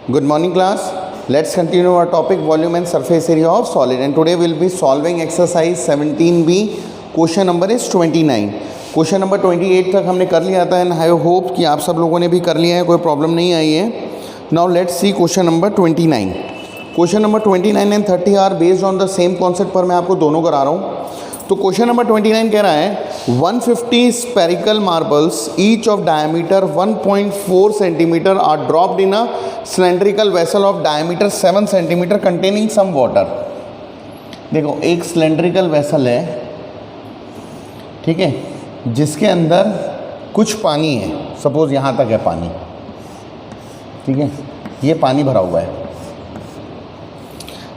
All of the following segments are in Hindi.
Good morning class. Let's continue our topic volume and surface area of solid, and today we'll be solving exercise 17b. Question number is 29. Question number 28 तक हमने कर लिया था, and I hope कि आप सब लोगों ने भी कर लिया है, कोई प्रॉब्लम नहीं आई है. Now let's see question number 29. Question number 29 and 30 are based on the same concept पर मैं आपको दोनों करा रहा हूँ. तो क्वेश्चन नंबर 29 कह रहा है 150 spherical marbles each of diameter 1.4 centimetre are dropped in a cylindrical vessel of diameter 7 centimetre containing some water. देखो एक सिलेंड्रिकल वेसल है, ठीक है, जिसके अंदर कुछ पानी है. सपोज यहाँ तक है पानी, ठीक है, ये पानी भरा हुआ है.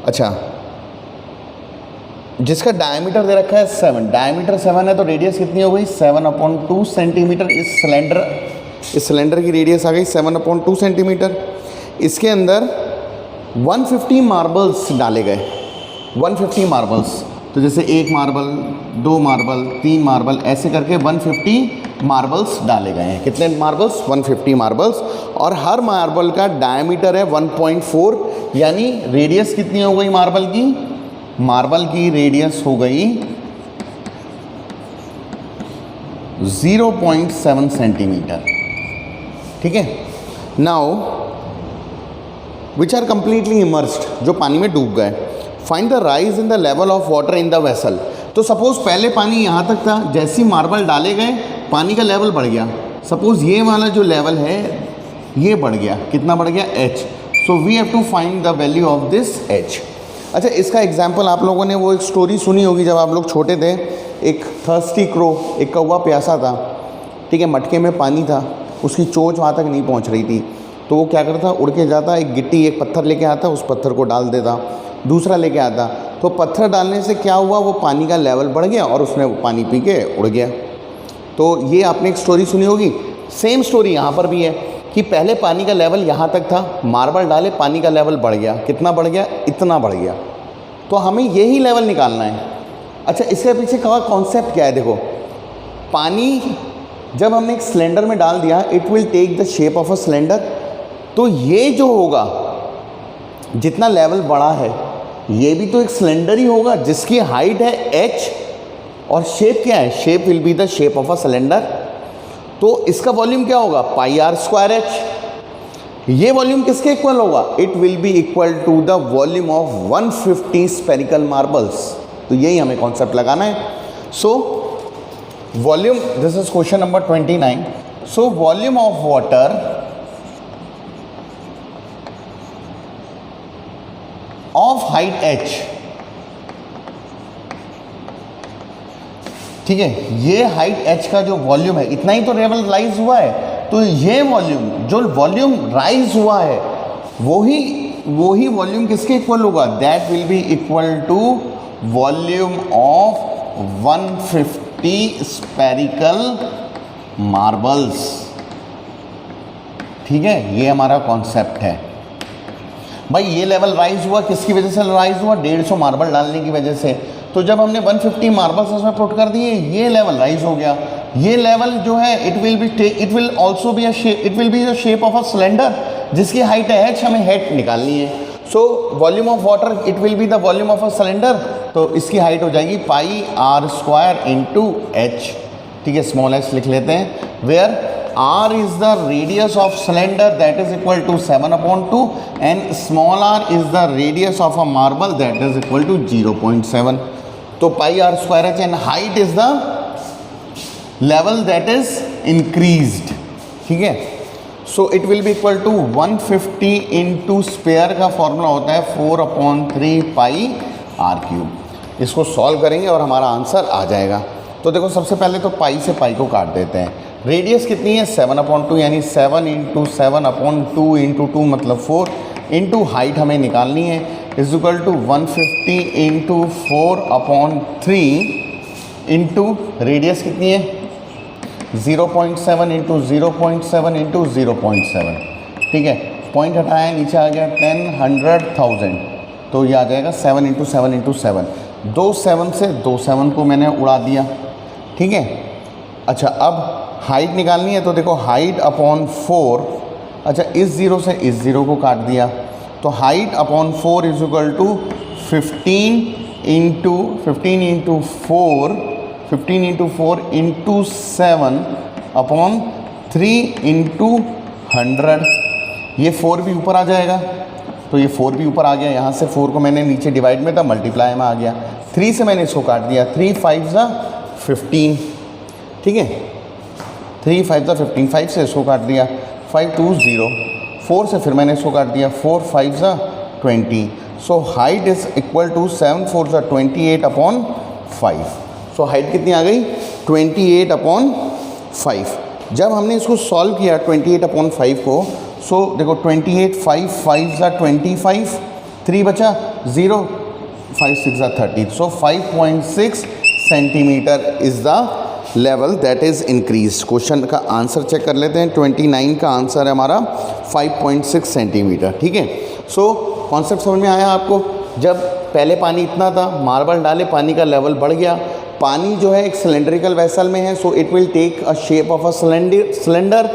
अच्छा, जिसका डायमीटर दे रखा है 7, डायमीटर 7 है तो रेडियस कितनी हो गई 7/2 सेंटीमीटर. इस सिलेंडर की रेडियस आ गई 7/2 सेंटीमीटर. इसके अंदर 150 मार्बल्स डाले गए. 150 मार्बल्स, तो जैसे 1 मार्बल, 2 मार्बल, 3 मार्बल, ऐसे करके 150 मार्बल्स डाले गए हैं. कितने मार्बल्स? 150 मार्बल्स. और हर मार्बल का डायमीटर है 1.4, यानी रेडियस कितनी हो गई मार्बल की? मार्बल की रेडियस हो गई 0.7 सेंटीमीटर. ठीक है. Now which are completely immersed, जो पानी में डूब गए. Find the rise in the level of water in the vessel. तो सपोज पहले पानी यहाँ तक था, जैसी मार्बल डाले गए पानी का लेवल बढ़ गया. सपोज ये वाला जो लेवल है ये बढ़ गया. कितना बढ़ गया? h. So we have to find the value of this h. अच्छा, इसका एग्जाम्पल आप लोगों ने वो एक स्टोरी सुनी होगी जब आप लोग छोटे थे. एक थर्स्टी क्रो, एक कौवा प्यासा था, ठीक है, मटके में पानी था, उसकी चोंच वहाँ तक नहीं पहुँच रही थी. तो वो क्या करता? उड़ के जाता, एक गिट्टी, एक पत्थर लेके आता, उस पत्थर को डाल देता, दूसरा लेके आता. तो पत्थर डालने से क्या हुआ? वो पानी का लेवल बढ़ गया और उसने वो पानी पी के उड़ गया. तो ये आपने एक स्टोरी सुनी होगी. सेम स्टोरी यहाँ पर भी है कि पहले पानी का लेवल यहाँ तक था, मार्बल डाले, पानी का लेवल बढ़ गया. कितना बढ़ गया? इतना बढ़ गया. तो हमें यही लेवल निकालना है. अच्छा, इसके पीछे का कॉन्सेप्ट क्या है? देखो, पानी जब हमने एक सिलेंडर में डाल दिया, it will take the shape of a cylinder. तो ये जो होगा, जितना लेवल बड़ा है, ये भी तो एक सिलेंडर ही होगा जिसकी हाइट है h, और शेप क्या है? Shape will be the shape of a cylinder. तो इसका वॉल्यूम क्या होगा? πr²h. ये वॉल्यूम किसके इक्वल होगा? It will be equal to the volume of 150 spherical marbles. तो यही हमें कॉन्सेप्ट लगाना है. So volume, this is question number 29. So volume of water of height h, ठीक है, ये हाइट h का जो वॉल्यूम है, इतना ही तो लेवल राइज हुआ है. तो ये वॉल्यूम, जो वॉल्यूम राइज हुआ है, वही वॉल्यूम किसके इक्वल होगा? That will be equal to volume of 150 spherical marbles. ठीक है, ये हमारा कॉन्सेप्ट है. भाई ये लेवल राइज हुआ किसकी वजह से राइज हुआ? 150 मार्बल डालने की वजह से. तो जब हमने 150 मार्बल्स उसमें पुट कर दिए, ये लेवल राइज हो गया. ये लेवल जो है, it will be the shape of a cylinder जिसकी हाइट है h. हमें हाइट निकालनी है. So volume of water, it will be the volume of a cylinder. तो इसकी हाइट हो जाएगी πr² इंटू h. ठीक है, स्मॉल h लिख लेते हैं. Where r is the radius of cylinder, that is equal to 7/2, and small r is the radius of a marble, that is equal to 0.7. तो πr²h, and height is the level that is increased. ठीक है. So it will be equal to 150 into sphere का फॉर्मूला होता है 4/3 πr³. इसको सॉल्व करेंगे और हमारा आंसर आ जाएगा. तो देखो, सबसे पहले तो पाई से पाई को काट देते हैं. रेडियस कितनी है? 7/2, यानी 7 इंटू 7/2 इंटू 2 मतलब 4, इंटू हाइट हमें निकालनी है, is equal to 150 into 4/3 into radius कितनी है? 0.7 इंटू 0.7 इंटू 0.7. ठीक है, पॉइंट हटाया, नीचे आ गया 10, 100, 1000. तो ये आ जाएगा 7 इंटू 7 इंटू 7. 2 7 से 2 7 को मैंने उड़ा दिया. ठीक है. अच्छा, अब हाइट निकालनी है. तो देखो, हाइट अपॉन 4 अच्छा, इस ज़ीरो से इस ज़ीरो को काट दिया, तो height upon 4 is equal to 15 into 4 into 7 upon 3 into 100। ये 4 भी ऊपर आ जाएगा, तो ये 4 भी ऊपर आ गया, यहाँ से 4 को मैंने नीचे डिवाइड में था, मल्टीप्लाई में आ गया। 3 से मैंने इसको काट दिया, 3 5 ज़ा 15, ठीक है, 3 5 ज़ा 15, 5 से इसको काट दिया, 5 2 0, 4 से फिर मैंने इसको काट दिया, 4 5 ज़ा 20। So height is equal to 7 4 ज़ा 28 अपॉन 5। सो हाइट कितनी आ गई? 28 अपॉन 5। जब हमने इसको सॉल्व किया 28 अपॉन 5 को, सो देखो 28 5 5 ज़ा 25, 3 बचा 0, 5 6 ज़ा 30। सो 5.6 centimetre is the level that is increase. Question का आंसर चेक कर लेते हैं। 29 का आंसर है हमारा 5.6 सेंटीमीटर, ठीक है। सो कॉन्सेप्ट समझ में आया आपको? जब पहले पानी इतना था, मार्बल डाले, पानी का लेवल बढ़ गया। पानी जो है एक सिलेंड्रिकल वेसल में है, so it will take a shape of a cylinder.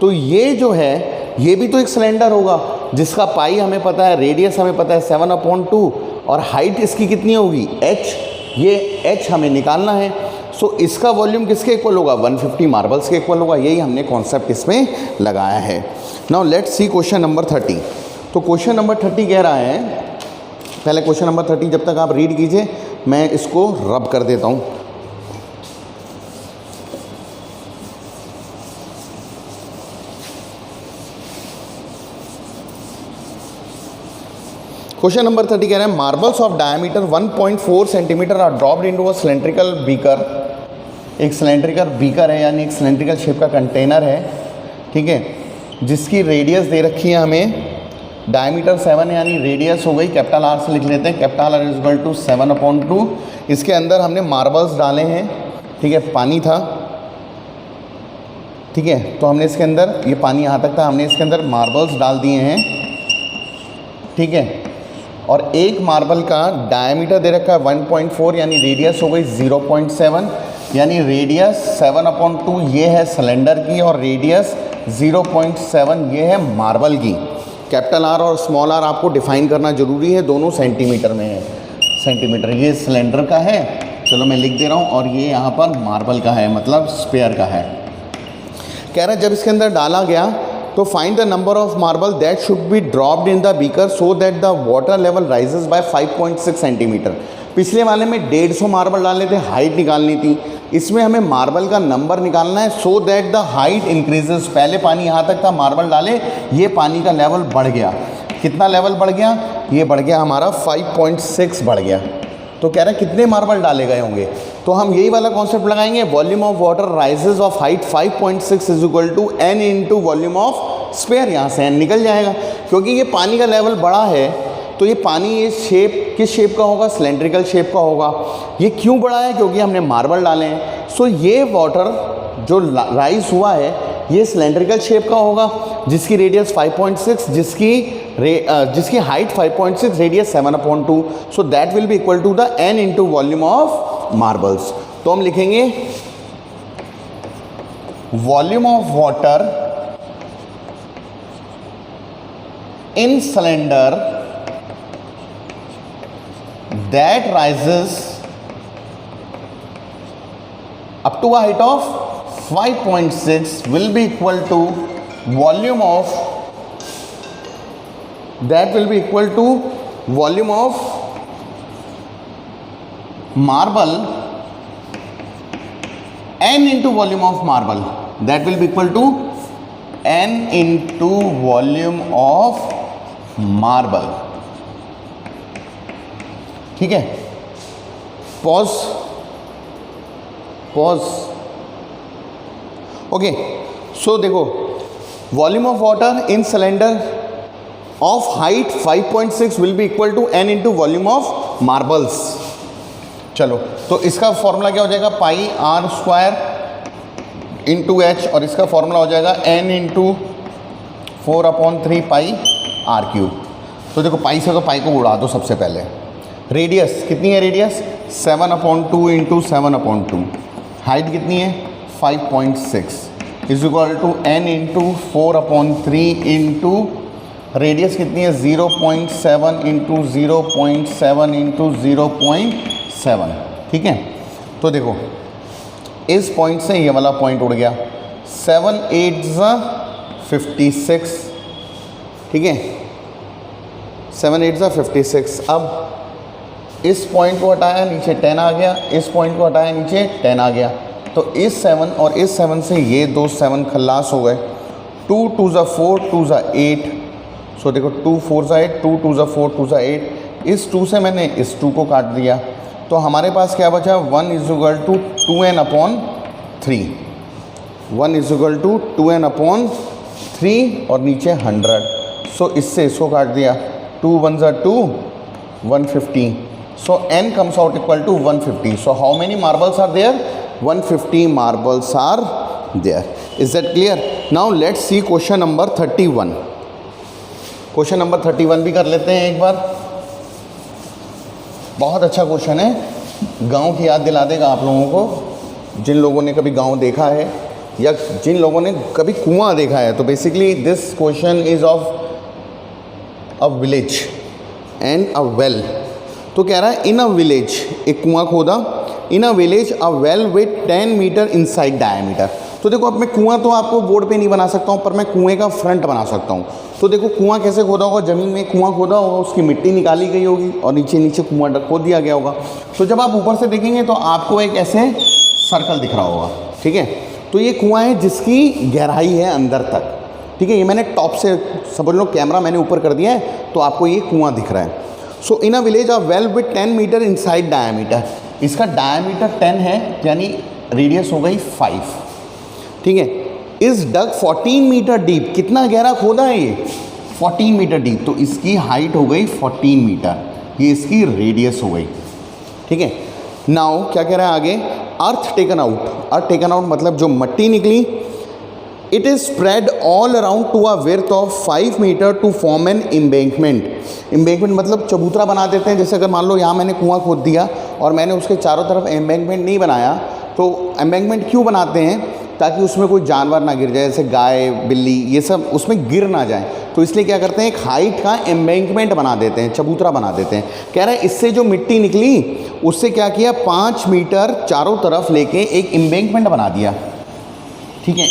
तो ये जो है ये भी तो एक सिलेंडर होगा, जिसका पाई हमें पता है, रेडियस हमें पता है 7/2, और हाइट इसकी कितनी होगी? h। ये h हमें निकालना है। सो इसका वॉल्यूम किसके इक्वल होगा? 150 मार्बल्स के इक्वल होगा। यही हमने कॉन्सेप्ट इसमें लगाया है। Now let's see question number 30। तो क्वेश्चन नंबर 30 कह रहा है, पहले क्वेश्चन नंबर 30 जब तक आप रीड कीजिए, मैं इसको रब कर देता हूँ। क्वेश्चन नंबर 30 कह रहे हैं, marbles of diameter 1.4 centimetre are dropped into a cylindrical beaker. एक सिलेंड्रिकल बीकर है, यानी एक सिलेंड्रिकल शेप का कंटेनर है, ठीक है, जिसकी रेडियस दे रखी है हमें डायमीटर 7, यानी रेडियस हो गई, कैपिटल आर से लिख लेते हैं, capital R is equal to 7/2। इसके अंदर हमने मार्बल्स डाले हैं, ठीक है, पानी था, ठीक है, तो हमने इसके अंदर, ये पानी यहाँ तक था, हमने इसके अंदर मार्बल्स डाल दिए हैं, ठीक है। और एक मार्बल का डायमीटर दे रखा है 1.4, यानी रेडियस हो गई 0.7, यानी रेडियस 7/2 ये है सिलेंडर की, और रेडियस 0.7 ये है मार्बल की। कैपिटल आर और स्मॉल आर आपको डिफाइन करना जरूरी है, दोनों सेंटीमीटर में है। सेंटीमीटर ये सिलेंडर का है, चलो मैं लिख दे रहा हूँ, और ये यहाँ पर मार्बल का है, मतलब स्पेयर का है। कह रहा है जब इसके अंदर डाला गया तो find the number of marble that should be dropped in the beaker so that the water level rises by 5.6 centimetre. पिछले वाले में 150 मार्बल डालने थे, हाइट निकालनी थी। इसमें हमें मार्बल का नंबर निकालना है so that the height increases. पहले पानी यहाँ तक था, मार्बल डाले, ये पानी का लेवल बढ़ गया। कितना लेवल बढ़ गया? ये बढ़ गया हमारा 5.6 बढ़ गया। तो कह रहा है कितने मार्बल डाले गए होंगे, तो हम यही वाला कॉन्सेप्ट लगाएंगे, volume of water rises of height 5.6 is equal to n into volume of sphere. यहाँ से n निकल जाएगा, क्योंकि ये पानी का लेवल बड़ा है, तो ये पानी ये शेप किस शेप का होगा? सिलेंड्रिकल शेप का होगा। ये क्यों बड़ा है? क्योंकि हमने मार्बल डाले हैं। सो ये वाटर जो राइज हुआ है ये सिलेंड्रिकल शेप का होगा, जिसकी रेडियस 5.6, जिसकी height 5.6, radius 7/2। So that will be equal to the n into volume of marbles. तो हम लिखेंगे volume of water in cylinder that rises up to a height of 5.6 will be equal to volume of marble n into volume of marble, that will be equal to n into volume of marble, ठीक है। Pause okay. सो देखो, volume of water in cylinder of height 5.6 will be equal to n into volume of marbles. चलो, तो इसका फॉर्मूला क्या हो जाएगा? Pi are square into H, और इसका फॉर्मूला हो जाएगा n into 4/3 pi R cube. तो देखो, पाई से तो पाई को उड़ा दो सबसे पहले। रेडियस कितनी है? Radius 7/2 into 7/2। हाइट कितनी है? 5.6। Is equal to n into 4/3 into radius कितनी है 0.7 इंटू 0.7 इंटू 0.7। ठीक है, तो देखो इस पॉइंट से ये वाला पॉइंट उड़ गया, 7 8 56। ठीक है, 7 8 56। अब इस पॉइंट को हटाया नीचे 10 आ गया, इस पॉइंट को हटाया नीचे 10 आ गया, तो इस 7 और इस 7 से ये दो 7 खल्लास हो गए। 2 2 4 2 8। सो देखो 2 4 8, 2 2 4 2 8। इस 2 से मैंने इस 2 को काट दिया, तो हमारे पास क्या बचा 1 is equal to 2n/3। 1 is equal to 2n/3 और नीचे 100। सो इससे इसको काट दिया, 2 1 2 150। सो n comes out equal to 150. So how many marbles are there? 150 marbles are there. Is that clear? Now let's see question number 31. Question number 31 भी कर लेते हैं एक बार। बहुत अच्छा क्वेश्चन है, गांव की याद दिला देगा आप लोगों को, जिन लोगों ने कभी गांव देखा है या जिन लोगों ने कभी कुआं देखा है। तो basically this question is of a village and a well. तो कह रहा है इन अ विलेज, एक कुआं खोदा, in a village a well with 10 metre inside diameter. तो देखो अब मैं कुआं तो आपको बोर्ड पे नहीं बना सकता हूँ, पर मैं कुएं का फ्रंट बना सकता हूँ। तो देखो कुआं कैसे खोदा होगा, ज़मीन में कुआं खोदा होगा, उसकी मिट्टी निकाली गई होगी और नीचे नीचे कुआं खोद दिया गया होगा। तो जब आप ऊपर से देखेंगे तो आपको एक ऐसे सर्कल दिख रहा होगा। ठीक है, तो ये कुआं है जिसकी गहराई है अंदर तक। ठीक है, ये मैंने टॉप से समझ लो, कैमरा मैंने ऊपर कर दिया है तो आपको ये कुआं दिख रहा है। So in a village a well with 10 metre inside diameter. इसका डायमीटर 10 है, यानी रेडियस हो गई 5। ठीक है, इस डग 14 मीटर डीप। कितना गहरा खोदा है ये? 14 मीटर डीप। तो इसकी हाइट हो गई 14 मीटर, ये इसकी रेडियस हो गई। ठीक है, नाउ क्या कह रहा है आगे, earth taken out. Earth taken out मतलब जो मट्टी निकली, it is spread all around to a width of 5 metre to form an embankment. Embankment मतलब चबूतरा बना देते हैं। जैसे अगर मान लो यहाँ मैंने कुआं खोद दिया और मैंने उसके चारों तरफ एम्बैंकमेंट नहीं बनाया, तो एम्बैंकमेंट क्यों बनाते हैं? ताकि उसमें कोई जानवर ना गिर जाए, जैसे गाय बिल्ली ये सब उसमें गिर ना जाए। तो इसलिए क्या करते हैं, एक हाइट का एम्बैंकमेंट बना देते हैं, चबूतरा बना देते हैं। कह रहे हैं इससे जो मिट्टी निकली उससे क्या किया, 5 मीटर चारों तरफ लेके एक एम्बैंकमेंट बना दिया। ठीक है,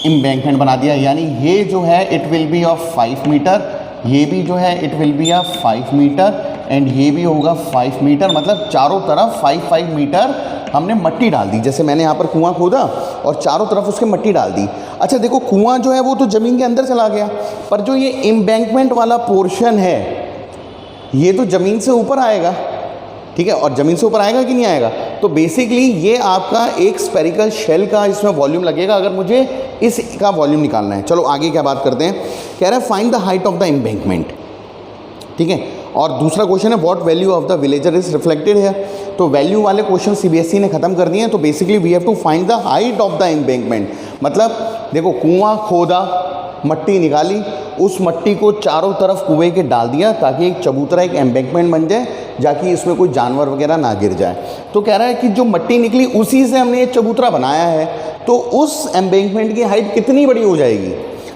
एम्बैंकमेंट बना दिया, यानी ये जो है it will be of 5 metre, ये भी जो है it will be of 5 metre and ये भी होगा 5 मीटर। मतलब चारों तरफ 5 मीटर हमने मट्टी डाल दी। जैसे मैंने यहाँ पर कुआं खोदा और चारों तरफ उसके मट्टी डाल दी। अच्छा देखो, कुआं जो है वो तो ज़मीन के अंदर चला गया, पर जो ये एम्बैंकमेंट वाला पोर्शन है ये तो ज़मीन से ऊपर आएगा। ठीक है, और ज़मीन से ऊपर आएगा कि नहीं आएगा? तो बेसिकली ये आपका एक स्फेरिकल शेल का इसमें वॉल्यूम लगेगा, अगर मुझे इसका वॉल्यूम निकालना है। चलो आगे क्या बात करते हैं। कह रहा है find the height of the embankment. ठीक है, और दूसरा क्वेश्चन है what value of the villager is reflected है। तो वैल्यू वाले क्वेश्चन सीबीएसई ने खत्म कर दिए हैं। तो basically we have to find the height of the embankment. मतलब देखो कुआं खोदा, मट्टी निकाली, उस मट्टी को चारों तरफ कुएं के डाल दिया ताकि एक चबूतरा, एक एम्बैंकमेंट बन जाए, जाकि इसमें कोई जानवर वगैरह ना गिर जाए। तो कह रहा है कि जो मट्टी निकली उसी से हमने ये चबूतरा बनाया है, तो उस एम्बैंकमेंट की हाइट कितनी बड़ी हो जाएगी।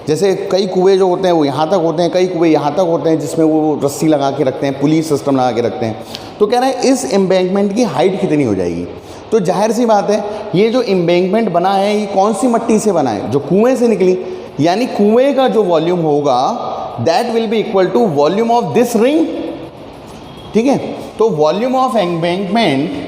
जैसे कई कुएं जो होते हैं वो यहाँ तक होते हैं, कई कुएं यहाँ तक होते हैं जिसमें वो रस्सी लगा के रखते हैं, पुलिस सिस्टम लगा के रखते हैं। तो कह रहा है इस एम्बैंकमेंट की हाइट कितनी हो जाएगी। तो जाहिर सी बात है ये जो एम्बैंकमेंट बना है ये कौन सी मट्टी से बना है, जो कुएं से निकली, यानी कुएं का जो वॉल्यूम होगा that will be equal to volume of this ring. ठीक है, तो volume of embankment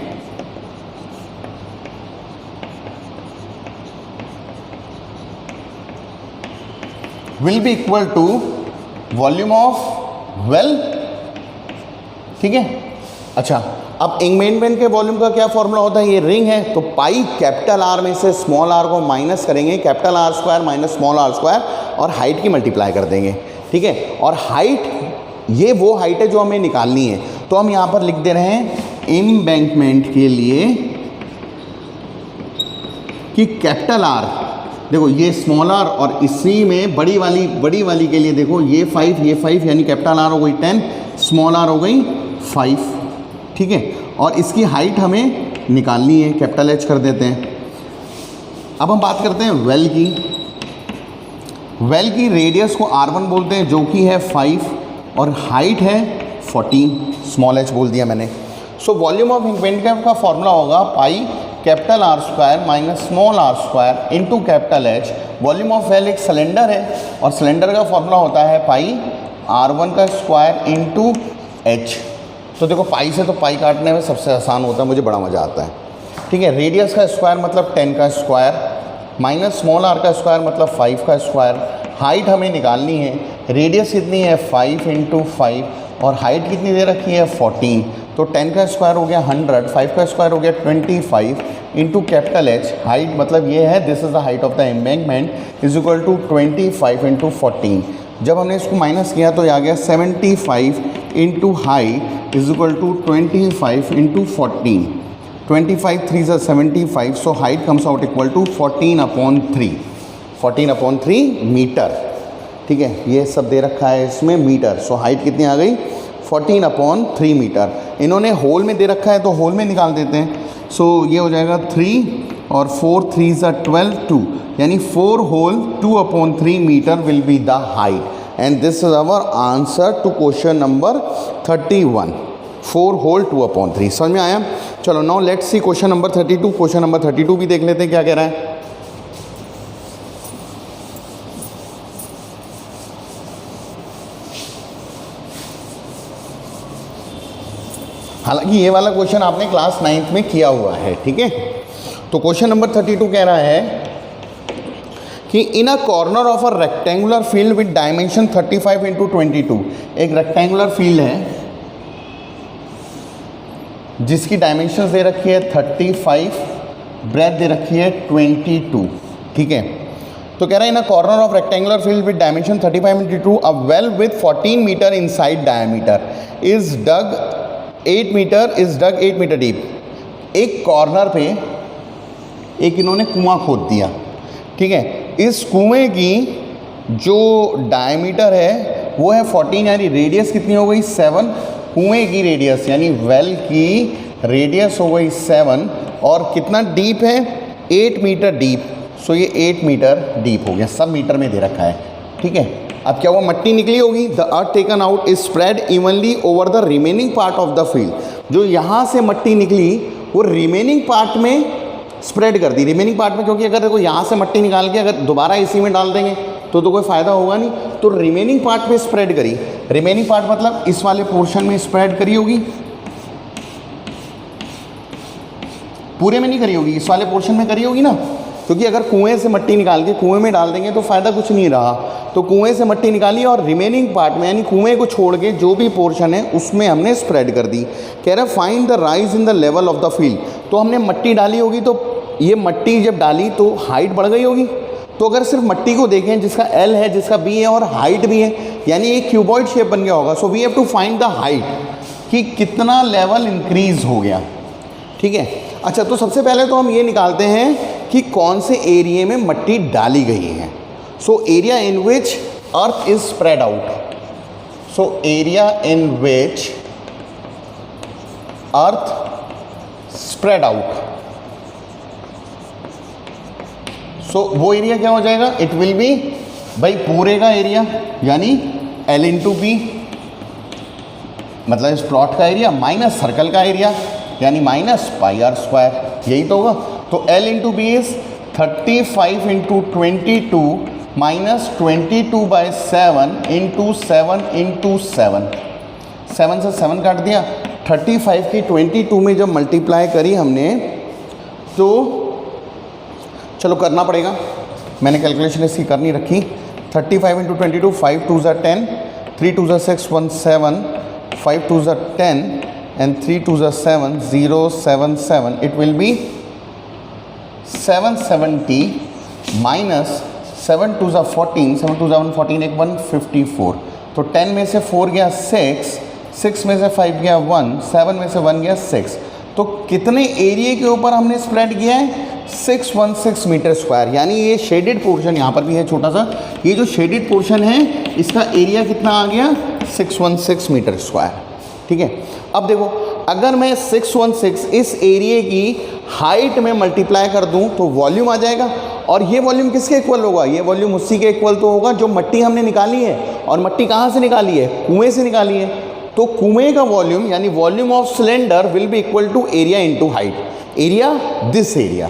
will be equal to volume of well. ठीक है, अच्छा अब एम्बैंकमेंट के वॉल्यूम का क्या फॉर्मूला होता है, ये रिंग है तो पाई कैपिटल आर में से स्मॉल आर को माइनस करेंगे, capital R square minus small R square, और हाइट की मल्टीप्लाई कर देंगे। ठीक है, और हाइट ये वो हाइट है जो हमें निकालनी है। तो हम यहाँ पर लिख दे रहे हैं एम्बैंकमेंट के लिए कि कैपिटल आर, देखो ये स्मॉल आर, और इसी में बड़ी वाली के लिए देखो ये 5 यानी कैपिटल आर हो गई 10, स्मॉल आर हो गई 5। ठीक है, और इसकी हाइट हमें निकालनी है, कैपिटल एच कर देते हैं। अब हम बात करते हैं वेल की। वेल की रेडियस को R1 बोलते हैं जो कि है 5 और हाइट है 14, स्मॉल h बोल दिया मैंने। सो वॉल्यूम ऑफ इनवेंट का फॉर्मूला होगा pi capital R square minus small r square into capital H। Volume of well एक सिलेंडर है और सिलेंडर का फॉर्मूला होता है पाई R1 का स्क्वायर इंटू H। तो देखो पाई से तो पाई काटने में सबसे आसान होता है, मुझे बड़ा मज़ा आता है। ठीक है, रेडियस का स्क्वायर मतलब 10 का स्क्वायर माइनस स्मॉल r का स्क्वायर मतलब 5 का स्क्वायर। हाइट हमें निकालनी है, रेडियस कितनी है 5 इंटू 5 और हाइट कितनी दे रखी है 14। तो 10 का स्क्वायर हो गया 100, 5 का स्क्वायर हो गया 25 इंटू कैपिटल H। हाइट मतलब ये है, this is the height of the embankment is equal to 25 into 14। जब हमने इसको माइनस किया तो आ गया 75 into height is equal to 25 into 14। 25 3 is 75, so height comes out equal to 14/3, 14/3 metre. ठीक है, ये सब दे रखा है इसमें मीटर। सो हाइट कितनी आ गई 14/3 मीटर। इन्होंने होल में दे रखा है तो होल में निकाल देते हैं। सो ये हो जाएगा 3 और 4 3 is 12 2, यानी 4 whole 2/3 metre will be the height and this is our answer to question number 31। 4 whole 2/3। समझ में आया? चलो now let's see question number 32। Question number 32 भी देख लेते हैं क्या कह रहा है। हालांकि ये वाला क्वेश्चन आपने क्लास 9th में किया हुआ है। ठीक है, तो क्वेश्चन नंबर 32 कह रहा है कि in a corner of a rectangular field with dimension 35 into 22। एक रेक्टेंगुलर फील्ड है जिसकी डायमेंशंस दे रखी है 35, ब्रेथ दे रखी है 22। ठीक है, तो कह रहा है in a corner of rectangular field with dimension 35 into 22 a well with 14 metre inside diameter is dug 8 metre deep. एक कॉर्नर पे एक इन्होंने कुआं खोद दिया। ठीक है, इस कुएं की जो डायमीटर है वो है 14, यानी रेडियस कितनी हो गई 7। कुएं की रेडियस यानी वेल की रेडियस हो गई 7 और कितना डीप है 8 मीटर डीप। सो ये 8 मीटर डीप हो गया, सब मीटर में दे रखा है। ठीक है, अब क्या हुआ, मट्टी निकली होगी। The earth taken out is spread evenly over the remaining part of the field. जो यहाँ से मट्टी निकली वो रिमेनिंग पार्ट में स्प्रेड कर दी। रिमेनिंग पार्ट में, क्योंकि अगर देखो यहाँ से मट्टी निकाल के अगर दोबारा इसी में डाल देंगे तो कोई फ़ायदा होगा नहीं, तो रिमेनिंग पार्ट में स्प्रेड करी। रिमेनिंग पार्ट मतलब इस वाले पोर्शन में स्प्रेड करी होगी, पूरे में नहीं करी होगी, इस वाले पोर्शन में करी होगी ना, क्योंकि अगर कुएं से मट्टी निकाल के कुएं में डाल देंगे तो फ़ायदा कुछ नहीं रहा। तो कुएं से मट्टी निकाली और रिमेनिंग पार्ट में यानी कुएं को छोड़ के जो भी पोर्शन है उसमें हमने स्प्रेड कर दी। कह रहा है find the rise in the level of the field. तो हमने मट्टी डाली होगी, तो ये मट्टी जब डाली तो हाइट बढ़ गई होगी। तो अगर सिर्फ मट्टी को देखें जिसका L है, जिसका B है और हाइट भी है, यानी एक क्यूबॉइड शेप बन गया होगा। So we have to find the height कि कितना लेवल इंक्रीज हो गया। ठीक है, अच्छा तो सबसे पहले तो हम ये निकालते हैं कि कौन से एरिया में मट्टी डाली गई है। So area in which earth is spread out. So area in which earth spread out, so वो एरिया क्या हो जाएगा, इट विल बी भाई पूरे का एरिया यानी L इंटू बी, मतलब इस प्लॉट का एरिया माइनस सर्कल का एरिया यानी माइनस पाई आर स्क्वायर, यही तो होगा। तो L into B is 35 into 22 minus 22/7 into 7 into 7। 7 से 7 काट दिया। 35 की 22 में जब मल्टीप्लाई करी हमने तो चलो करना पड़ेगा, मैंने कैलकुलेशन इसकी करनी रखी। 35 इंटू 22, 5 2 ज़ा 10, 3 2 ज़ा 6 1 7, 5 2 ज़ा 10 and 3 2 ज़ा 7 0 7 7। इट विल बी 770 माइनस 7 2 ज़ा 14, 7 2 ज़ा 1 14 एक 154। तो 10 में से 4 गया 6, 6 में से 5 गया 1, 7 में से 1 गया 6। तो कितने एरिया के ऊपर हमने स्प्रेड किया है 616 मीटर स्क्वायर, यानी ये शेडेड पोर्शन यहाँ पर भी है छोटा सा, ये जो शेडेड पोर्शन है इसका एरिया कितना आ गया 616 मीटर स्क्वायर। ठीक है, अब देखो अगर मैं 616 इस एरिया की हाइट में मल्टीप्लाई कर दूं तो वॉल्यूम आ जाएगा, और ये वॉल्यूम किसके इक्वल होगा, ये वॉल्यूम उसी के इक्वल तो होगा जो मट्टी हमने निकाली है। और मट्टी कहाँ से निकाली है, कुएं से निकाली है। तो कुएं का वॉल्यूम यानी volume of cylinder will be equal to area into height, area this area.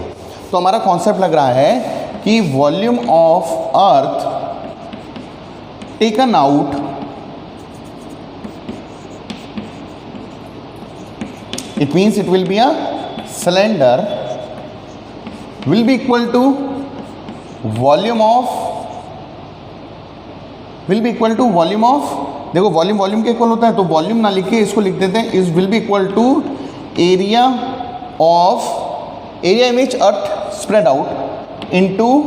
तो हमारा कॉन्सेप्ट लग रहा है कि volume of earth taken out it means it will be a cylinder will be equal to volume of देखो वॉल्यूम वॉल्यूम के इक्वल होता है, तो वॉल्यूम ना लिख के इसको लिख देते हैं, is will be equal to area of area image earth spread out into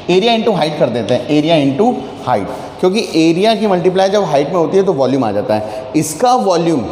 area into height कर देते हैं, एरिया इंटू हाइट, क्योंकि एरिया की मल्टीप्लाई जब हाइट में होती है तो वॉल्यूम आ जाता है। इसका वॉल्यूम,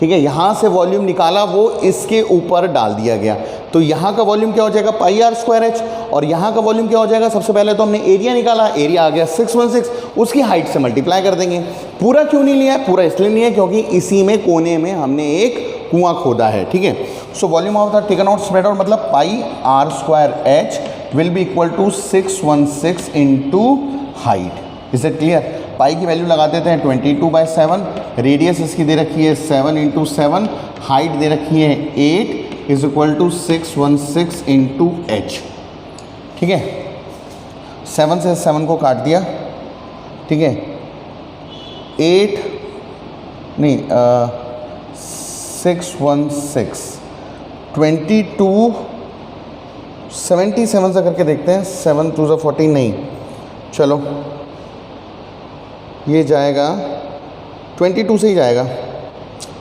ठीक है, यहाँ से वॉल्यूम निकाला वो इसके ऊपर डाल दिया गया, तो यहाँ का वॉल्यूम क्या हो जाएगा पाई आर स्क्वायर एच, और यहाँ का वॉल्यूम क्या हो जाएगा, सबसे पहले तो हमने एरिया निकाला, एरिया आ गया 616, उसकी हाइट से मल्टीप्लाई कर देंगे। पूरा क्यों नहीं लिया है, पूरा इसलिए नहीं है क्योंकि इसी में कोने में हमने एक कुआं खोदा है, ठीक है। So volume of the taken out spread out मतलब pi are square h will be equal to 616 into height. Is it clear. Pi की वैल्यू लगा देते हैं 22/7, रेडियस इसकी दे रखी है 7 इंटू 7, हाइट दे रखी है 8 is equal to 616 into H, ठीक है। 7 से 7 को काट दिया, ठीक है, 8 नहीं 616 22 77 से करके देखते हैं, 7 2 14 नहीं, चलो ये जाएगा 22 से ही जाएगा,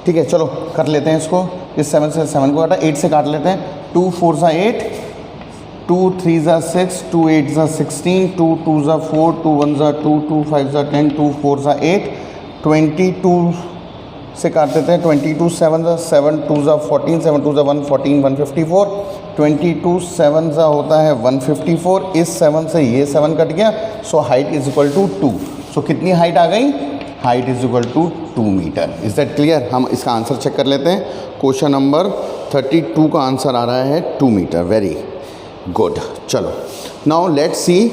ठीक है। चलो कर लेते हैं इसको, इस 7 से 7 को काटा, 8 से काट लेते हैं, 2 4 8, 2 3 6, 2 8 16, 2 2 4, 2 1 2, 2 5 10, 2 4 8, 22 से काट देते हैं, 22 7 7 2 14, 7 2 1 14, 154, 22 7 होता है 154, इस 7 से ये 7 कट गया, so height is equal to 2। So कितनी हाइट आ गई, height is equal to 2 metre. Is that clear. हम इसका आंसर चेक कर लेते हैं। क्वेश्चन नंबर 32 का आंसर आ रहा है 2 मीटर। Very good. चलो now let's see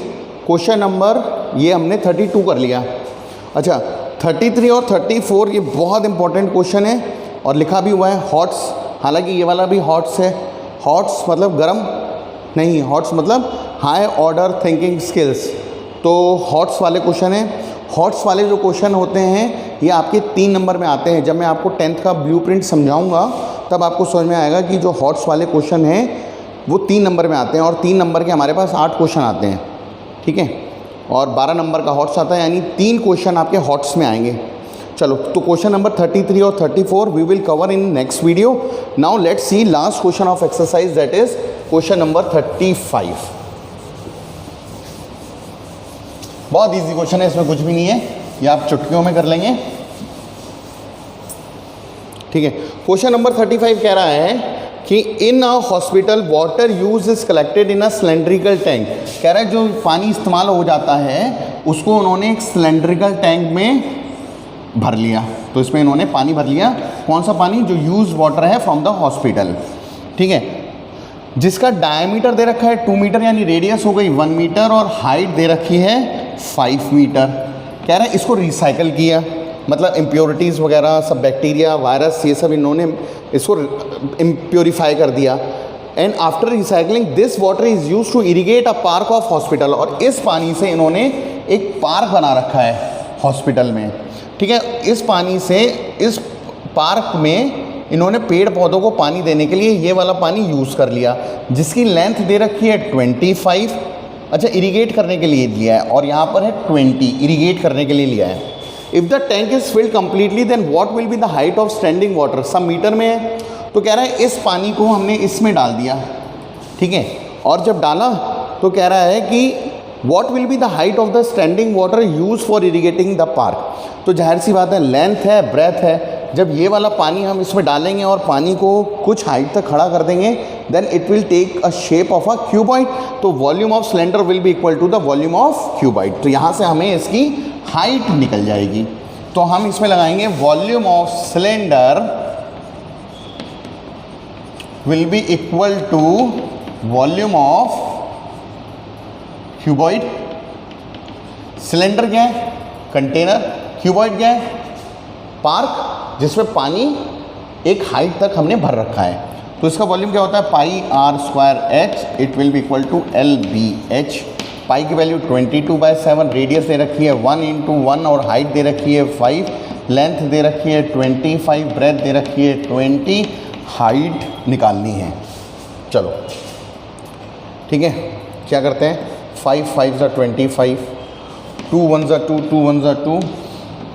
question number, ये हमने 32 कर लिया। अच्छा 33 और 34 ये बहुत इंपॉर्टेंट क्वेश्चन है और लिखा भी हुआ है हॉट्स, हालांकि ये वाला भी हॉट्स है। हॉट्स मतलब गर्म नहीं, हॉट्स मतलब हाई ऑर्डर थिंकिंग स्किल्स, तो हॉट्स वाले क्वेश्चन हैं। हॉट्स वाले जो क्वेश्चन होते हैं ये आपके 3 नंबर में आते हैं। जब मैं आपको 10th का ब्लूप्रिंट समझाऊंगा तब आपको समझ में आएगा कि जो हॉट्स वाले क्वेश्चन हैं वो 3 नंबर में आते हैं, और 3 नंबर के हमारे पास 8 क्वेश्चन आते हैं, ठीक है, और 12 नंबर का हॉट्स आता है, यानी 3 क्वेश्चन आपके हॉट्स में आएंगे। चलो तो क्वेश्चन नंबर 33 और 34 we will cover in next video. Now let's see last question of exercise, that is question number 35। बहुत इजी क्वेश्चन है, इसमें कुछ भी नहीं है, ये आप चुटकियों में कर लेंगे, ठीक है। क्वेश्चन नंबर 35 कह रहा है कि in a hospital water use is collected in a cylindrical tank. कह रहा है जो पानी इस्तेमाल हो जाता है उसको उन्होंने एक सिलेंड्रिकल टैंक में भर लिया, तो इसमें इन्होंने पानी भर लिया। कौन सा पानी, जो यूज वाटर है फ्रॉम द हॉस्पिटल, ठीक है, जिसका डायमीटर दे रखा है 2 मीटर, यानी रेडियस हो गई 1 मीटर, और हाइट दे रखी है 5 मीटर। कह रहा है इसको रिसाइकल किया, मतलब इम्प्योरिटीज़ वगैरह सब, बैक्टीरिया वायरस ये सब इन्होंने इसको प्योरीफाई कर दिया। And after recycling this water is use to irrigate a park of hospital, और इस पानी से इन्होंने एक पार्क बना रखा है हॉस्पिटल में, ठीक है। इस पानी से इस पार्क में इन्होंने पेड़ पौधों को पानी देने के लिए ये वाला पानी यूज़ कर लिया, जिसकी लेंथ दे रखी है 25, अच्छा इरीगेट करने के लिए लिया है, और यहाँ पर है 20 इरीगेट करने के लिए लिया है। If the tank is filled completely then what will be the height of standing water, सब मीटर में है। तो कह रहा है इस पानी को हमने इसमें डाल दिया, ठीक है, और जब डाला तो कह रहा है कि what will be the height of the standing water use for irrigating the park. तो जाहिर सी बात है लेंथ है, ब्रेथ है, जब ये वाला पानी हम इसमें डालेंगे और पानी को कुछ हाइट तक खड़ा कर देंगे then it will take a shape of a cuboid, तो volume of cylinder will be equal to the volume of cuboid. तो यहाँ से हमें इसकी हाइट निकल जाएगी, तो हम इसमें लगाएंगे volume of cylinder will be equal to volume of cuboid, cylinder क्या है, कंटेनर, क्यूबॉइड क्या है, पार्क, जिसमें पानी एक हाइट तक हमने भर रखा है। तो इसका वॉल्यूम क्या होता है, pi are square h, it will be equal to l b h. Pi की वैल्यू 22/7, रेडियस दे रखी है 1 × 1 और हाइट दे रखी है 5, लेंथ दे रखी है 25, ब्रेथ दे रखी है 20, हाइट निकालनी है। चलो ठीक है, क्या करते हैं, 5 5 × 25, 2 1 × 2, 2 1 × 2,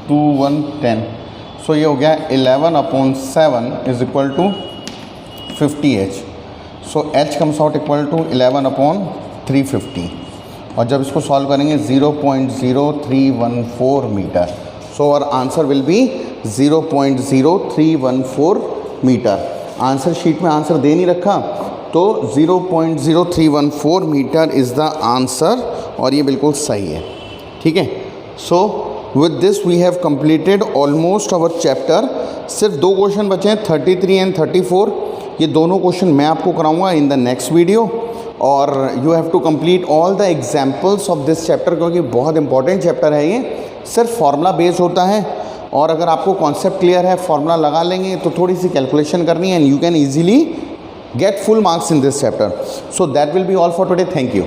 2 1 10। सो ये हो गया 11/7 इज इक्वल टू 50H। So H comes out equal to 11/350 और जब इसको सॉल्व करेंगे 0.0314 metre. So our answer will be 0.0314 metre. Answer sheet में आंसर दे नहीं रखा तो 0.0314 मीटर इज़ द आंसर और ये बिल्कुल सही है। ठीक है, so with this we have completed almost our chapter. सिर्फ 2 क्वेश्चन बचे हैं, 33 एंड 34। ये दोनों क्वेश्चन मैं आपको कराऊंगा इन द नेक्स्ट वीडियो और you have to complete all the examples of this chapter, क्योंकि बहुत इंपॉर्टेंट चैप्टर है ये। सिर्फ फार्मूला बेस्ड होता है और अगर आपको कॉन्सेप्ट क्लियर है, फार्मूला लगा लेंगे तो थोड़ी सी कैलकुलेशन करनी है and you can easily get full marks in this chapter. So that will be all for today. Thank you.